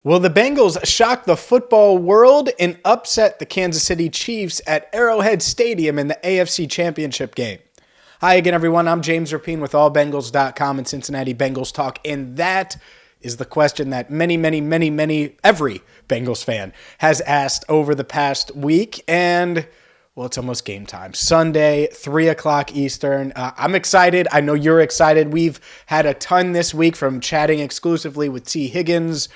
Will the Bengals shock the football world and upset the Kansas City Chiefs at Arrowhead Stadium in the AFC Championship Game? Hi again, everyone. I'm James Rapien with AllBengals.com and Cincinnati Bengals Talk, and that is the question that every Bengals fan has asked over the past week, and well, it's almost game time. Sunday, 3 o'clock Eastern. I'm excited. I know you're excited. We've had a ton this week, from chatting exclusively with Higgins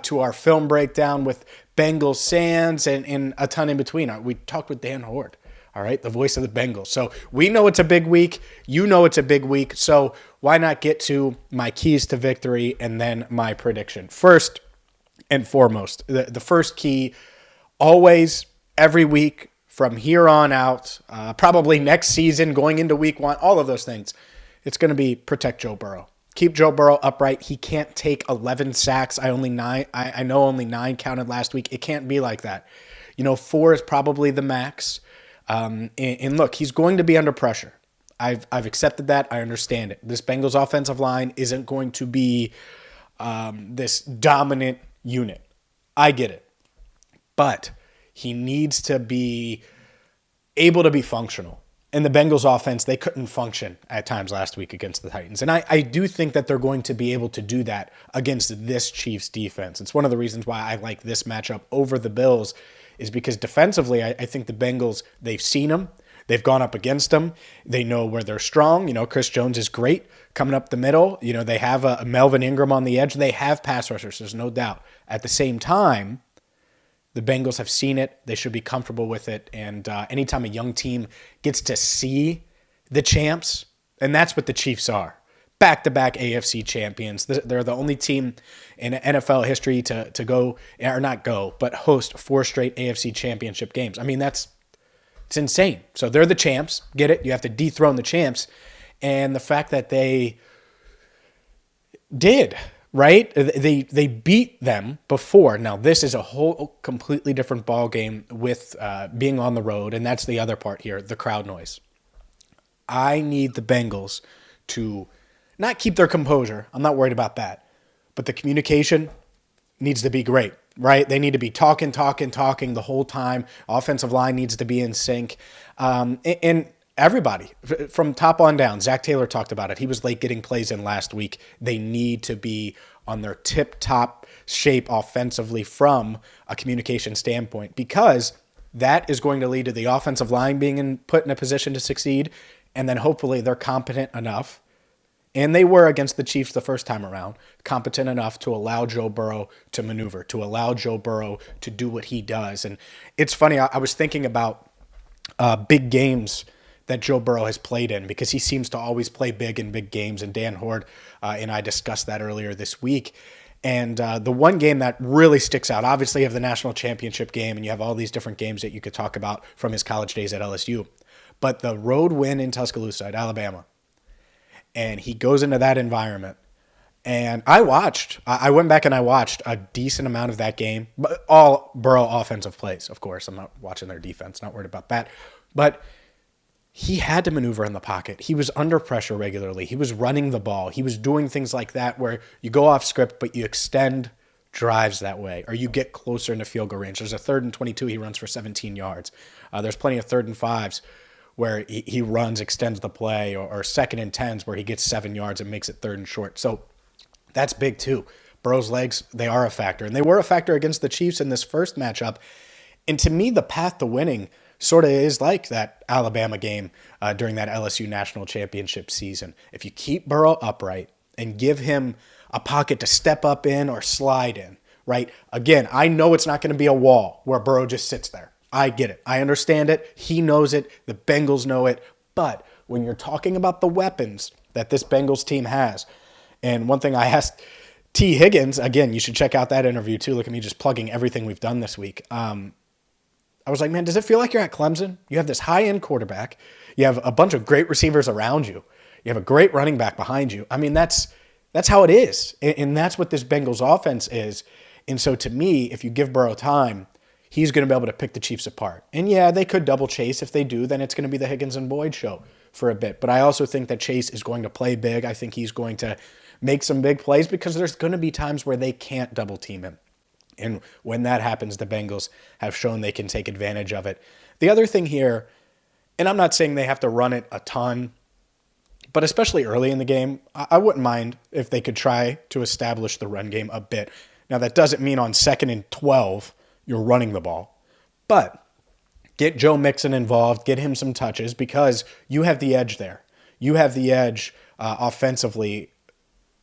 to our film breakdown with Bengals Sands and a ton in between. We talked with Dan Horde, all right, the voice of the Bengals. So we know it's a big week. You know it's a big week. So why not get to my keys to victory and then my prediction? First and foremost, the first key, always, every week, from here on out, probably next season, going into week one, all of those things, it's going to be protect Joe Burrow. Keep Joe Burrow upright. He can't take 11 sacks. I know only 9 counted last week. It can't be like that. 4 is probably the max. And look, he's going to be under pressure. I've accepted that. I understand it. This Bengals offensive line isn't going to be this dominant unit. I get it. But he needs to be able to be functional. And the Bengals offense, they couldn't function at times last week against the Titans. And I do think that they're going to be able to do that against this Chiefs defense. It's one of the reasons why I like this matchup over the Bills, is because defensively, I think the Bengals, they've seen them. They've gone up against them. They know where they're strong. Chris Jones is great coming up the middle. They have a Melvin Ingram on the edge. They have pass rushers, there's no doubt. At the same time, the Bengals have seen it. They should be comfortable with it. And anytime a young team gets to see the champs, and that's what the Chiefs are, back-to-back AFC champions. They're the only team in NFL history to go, or not go, but host 4 straight AFC Championship games. I mean, it's insane. So they're the champs. Get it? You have to dethrone the champs. And the fact that they did, right? They beat them before. Now, this is a whole completely different ball game with being on the road, and that's the other part here, the crowd noise. I need the Bengals to not keep their composure. I'm not worried about that. But the communication needs to be great, right? They need to be talking the whole time. Offensive line needs to be in sync. And everybody, from top on down, Zach Taylor talked about it. He was late getting plays in last week. They need to be on their tip-top shape offensively from a communication standpoint, because that is going to lead to the offensive line being put in a position to succeed, and then hopefully they're competent enough, and they were against the Chiefs the first time around, competent enough to allow Joe Burrow to maneuver, to allow Joe Burrow to do what he does. And it's funny, I was thinking about big games that Joe Burrow has played in, because he seems to always play big in big games, and Dan Horde and I discussed that earlier this week. And the one game that really sticks out, obviously you have the national championship game, and you have all these different games that you could talk about from his college days at LSU, but the road win in Tuscaloosa at Alabama, and he goes into that environment. And I went back and I watched a decent amount of that game, but all Burrow offensive plays, of course. I'm not watching their defense, not worried about that. But he had to maneuver in the pocket. He was under pressure regularly. He was running the ball. He was doing things like that where you go off script, but you extend drives that way, or you get closer into field goal range. There's a 3rd and 22, he runs for 17 yards. There's plenty of 3rd and 5s where he runs, extends the play, or 2nd and 10s where he gets 7 yards and makes it 3rd and short. So that's big too. Burrow's legs, they are a factor. And they were a factor against the Chiefs in this first matchup. And to me, the path to winning sort of is like that Alabama game during that LSU national championship season. If you keep Burrow upright and give him a pocket to step up in or slide in, right? Again, I know it's not going to be a wall where Burrow just sits there. I get it. I understand it. He knows it. The Bengals know it. But when you're talking about the weapons that this Bengals team has, and one thing I asked Higgins, again, you should check out that interview too. Look at me just plugging everything we've done this week. I was like, man, does it feel like you're at Clemson? You have this high-end quarterback. You have a bunch of great receivers around you. You have a great running back behind you. I mean, that's how it is. And that's what this Bengals offense is. And so to me, if you give Burrow time, he's going to be able to pick the Chiefs apart. And yeah, they could double Chase. If they do, then it's going to be the Higgins and Boyd show for a bit. But I also think that Chase is going to play big. I think he's going to make some big plays, because there's going to be times where they can't double team him. And when that happens, the Bengals have shown they can take advantage of it. The other thing here, and I'm not saying they have to run it a ton, but especially early in the game, I wouldn't mind if they could try to establish the run game a bit. Now, that doesn't mean on 2nd and 12, you're running the ball. But get Joe Mixon involved, get him some touches, because you have the edge there. You have the edge offensively,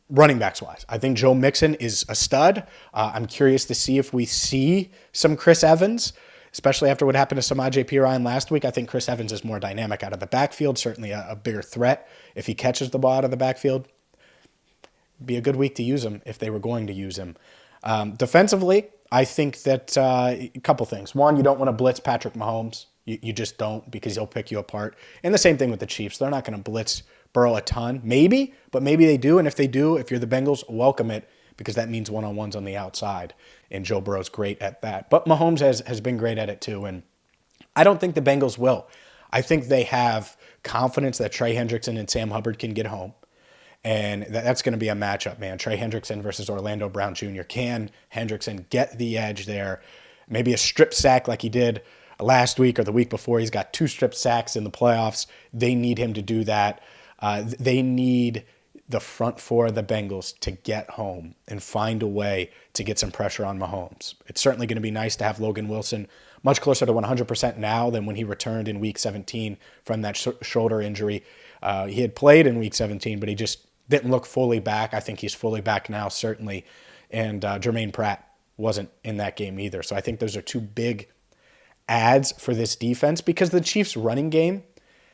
running backs wise. I think Joe Mixon is a stud. I'm curious to see if we see some Chris Evans, especially after what happened to Samaje Perine last week. I think Chris Evans is more dynamic out of the backfield, certainly a bigger threat if he catches the ball out of the backfield. Be a good week to use him if they were going to use him. Defensively, I think that a couple things. One, you don't want to blitz Patrick Mahomes. You just don't, because he'll pick you apart. And the same thing with the Chiefs. They're not going to blitz Burrow a ton. Maybe, but maybe they do. And if they do, if you're the Bengals, welcome it, because that means one-on-ones on the outside. And Joe Burrow's great at that. But Mahomes has been great at it too. And I don't think the Bengals will. I think they have confidence that Trey Hendrickson and Sam Hubbard can get home. And that's going to be a matchup, man. Trey Hendrickson versus Orlando Brown Jr. Can Hendrickson get the edge there? Maybe a strip sack like he did last week or the week before. He's got 2 strip sacks in the playoffs. They need him to do that. They need the front four of the Bengals to get home and find a way to get some pressure on Mahomes. It's certainly going to be nice to have Logan Wilson much closer to 100% now than when he returned in Week 17 from that shoulder injury. He had played in Week 17, but he just didn't look fully back. I think he's fully back now, certainly. And Jermaine Pratt wasn't in that game either. So I think those are 2 big adds for this defense, because the Chiefs' running game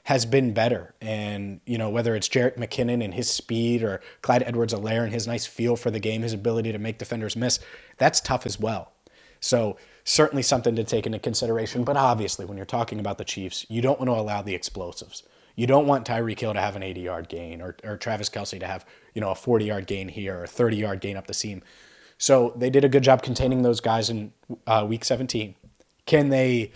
has been better. And, whether it's Jerick McKinnon and his speed, or Clyde Edwards-Helaire and his nice feel for the game, his ability to make defenders miss, that's tough as well. So certainly something to take into consideration. But obviously, when you're talking about the Chiefs, you don't want to allow the explosives. You don't want Tyreek Hill to have an 80-yard gain, or Travis Kelce to have, a 40-yard gain here, or a 30-yard gain up the seam. So they did a good job containing those guys in Week 17. Can they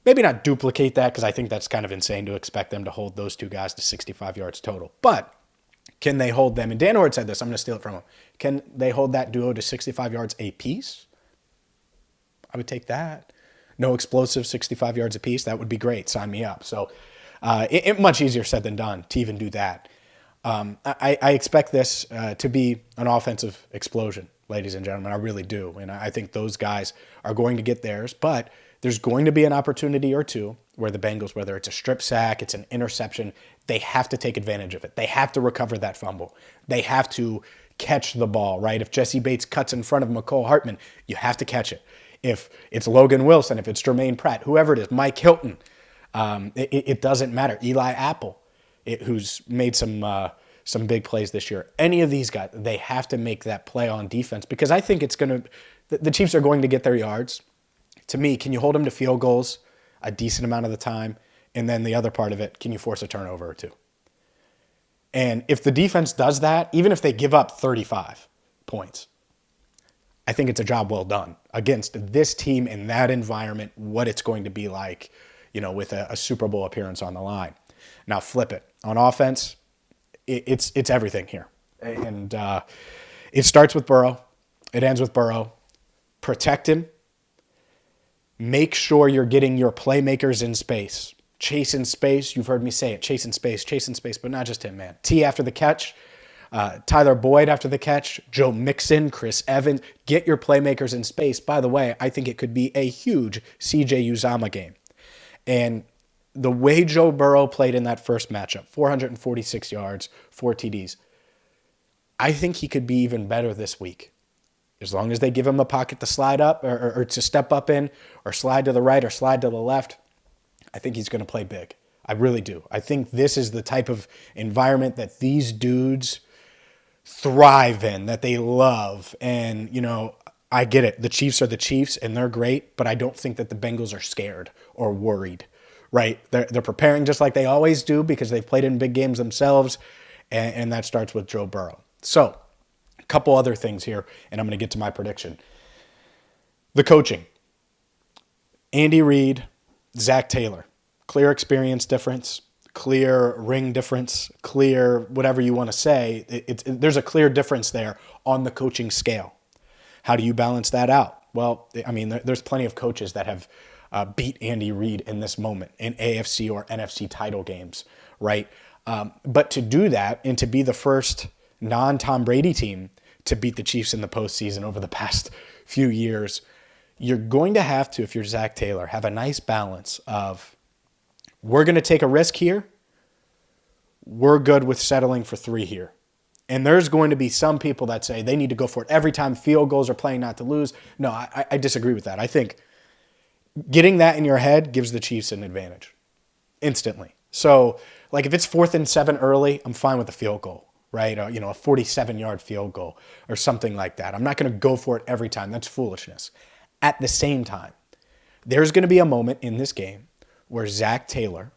maybe not duplicate that, because I think that's kind of insane to expect them to hold those 2 guys to 65 yards total. But can they hold them? And Dan Ord said this. I'm going to steal it from him. Can they hold that duo to 65 yards apiece? I would take that. No explosive 65 yards apiece. That would be great. Sign me up. So much easier said than done to even do that. I expect this to be an offensive explosion, ladies and gentlemen. I really do. And I think those guys are going to get theirs. But there's going to be an opportunity or two where the Bengals, whether it's a strip sack, it's an interception, they have to take advantage of it. They have to recover that fumble. They have to catch the ball, right? If Jesse Bates cuts in front of McCole Hartman, you have to catch it. If it's Logan Wilson, if it's Jermaine Pratt, whoever it is, Mike Hilton, it doesn't matter. Eli Apple, who's made some big plays this year. Any of these guys, they have to make that play on defense, because I think the Chiefs are going to get their yards. To me, can you hold them to field goals a decent amount of the time? And then the other part of it, can you force a turnover or 2? And if the defense does that, even if they give up 35 points, I think it's a job well done against this team in that environment, what it's going to be like, with a Super Bowl appearance on the line. Now flip it. On offense, it's everything here. And it starts with Burrow. It ends with Burrow. Protect him. Make sure you're getting your playmakers in space. Chase in space. You've heard me say it. Chase in space, but not just him, man. T after the catch. Tyler Boyd after the catch. Joe Mixon, Chris Evans. Get your playmakers in space. By the way, I think it could be a huge CJ Uzomah game. And the way Joe Burrow played in that first matchup, 446 yards, 4 TDs, I think he could be even better this week. As long as they give him a pocket to slide up or to step up in, or slide to the right or slide to the left, I think he's going to play big. I really do. I think this is the type of environment that these dudes thrive in, that they love. And, I get it. The Chiefs are the Chiefs, and they're great, but I don't think that the Bengals are scared or worried, right? They're preparing just like they always do, because they've played in big games themselves, and that starts with Joe Burrow. So, a couple other things here, and I'm going to get to my prediction. The coaching. Andy Reid, Zach Taylor. Clear experience difference, clear ring difference, clear whatever you want to say. There's a clear difference there on the coaching scale. How do you balance that out? Well, I mean, there's plenty of coaches that have beat Andy Reid in this moment in AFC or NFC title games, right? But to do that and to be the first non-Tom Brady team to beat the Chiefs in the postseason over the past few years, you're going to have to, if you're Zach Taylor, have a nice balance of, we're going to take a risk here. We're good with settling for 3 here. And there's going to be some people that say they need to go for it every time. Field goals are playing not to lose. No, I disagree with that. I think getting that in your head gives the Chiefs an advantage instantly. So, like, if it's 4th and 7 early, I'm fine with a field goal, right? A 47-yard field goal or something like that. I'm not going to go for it every time. That's foolishness. At the same time, there's going to be a moment in this game where Zach Taylor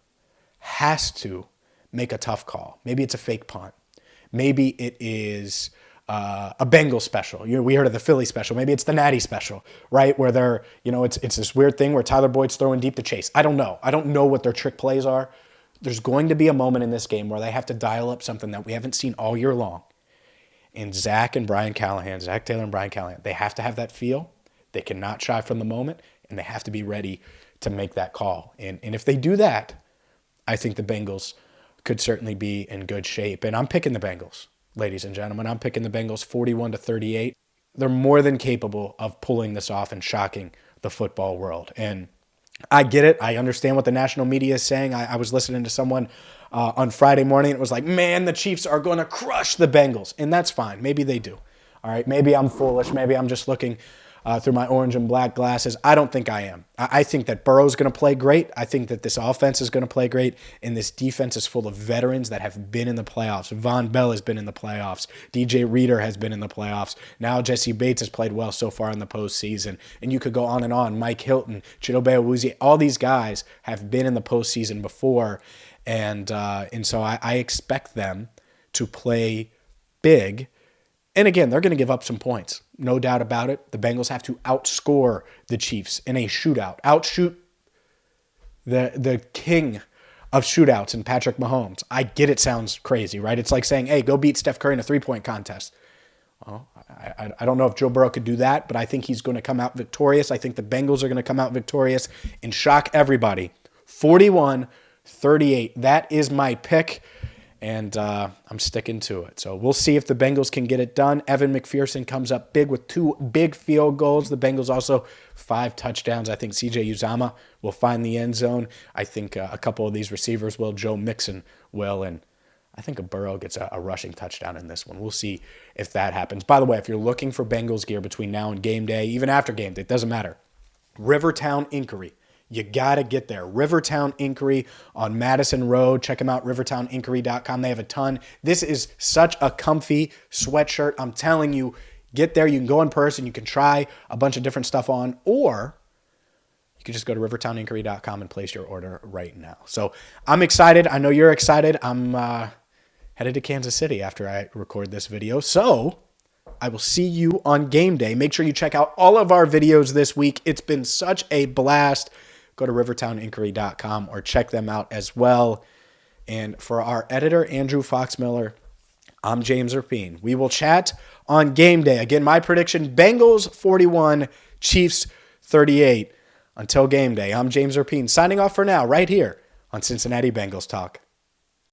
has to make a tough call. Maybe it's a fake punt. Maybe it is a Bengals special. We heard of the Philly special. Maybe it's the Natty special, right? Where they're, it's this weird thing where Tyler Boyd's throwing deep to Chase. I don't know. I don't know what their trick plays are. There's going to be a moment in this game where they have to dial up something that we haven't seen all year long. And Zach Taylor and Brian Callahan, they have to have that feel. They cannot shy from the moment, and they have to be ready to make that call. And if they do that, I think the Bengals could certainly be in good shape. And I'm picking the Bengals, ladies and gentlemen. I'm picking the Bengals 41-38. They're more than capable of pulling this off and shocking the football world. And I get it. I understand what the national media is saying. I was listening to someone on Friday morning. It was like, man, the Chiefs are going to crush the Bengals. And that's fine. Maybe they do. All right. Maybe I'm foolish. Maybe I'm just looking through my orange and black glasses. I don't think I am. I think that Burrow's going to play great. I think that this offense is going to play great. And this defense is full of veterans that have been in the playoffs. Von Bell has been in the playoffs. DJ Reader has been in the playoffs. Now Jesse Bates has played well so far in the postseason. And you could go on and on. Mike Hilton, Chidobe Awuzie, all these guys have been in the postseason before. And so I expect them to play big. And again, they're going to give up some points. No doubt about it. The Bengals have to outscore the Chiefs in a shootout. Outshoot the king of shootouts in Patrick Mahomes. I get it sounds crazy, right? It's like saying, hey, go beat Steph Curry in a three-point contest. Well, I don't know if Joe Burrow could do that, but I think he's going to come out victorious. I think the Bengals are going to come out victorious and shock everybody. 41-38. That is my pick. And I'm sticking to it. So we'll see if the Bengals can get it done. Evan McPherson comes up big with 2 big field goals. The Bengals also 5 touchdowns. I think CJ Uzomah will find the end zone. I think a couple of these receivers will. Joe Mixon will. And I think Burrow gets a rushing touchdown in this one. We'll see if that happens. By the way, if you're looking for Bengals gear between now and game day, even after game day, it doesn't matter. Rivertown Inkery. You got to get there. Rivertown Inkery on Madison Road. Check them out, rivertowninkery.com. They have a ton. This is such a comfy sweatshirt. I'm telling you, get there. You can go in person. You can try a bunch of different stuff on, or you can just go to rivertowninkery.com and place your order right now. So I'm excited. I know you're excited. I'm headed to Kansas City after I record this video. So I will see you on game day. Make sure you check out all of our videos this week. It's been such a blast. Go to rivertowninkery.com or check them out as well. And for our editor, Andrew Foxmiller, I'm James Rapien. We will chat on game day. Again, my prediction, Bengals 41, Chiefs 38. Until game day, I'm James Rapien, signing off for now right here on Cincinnati Bengals Talk.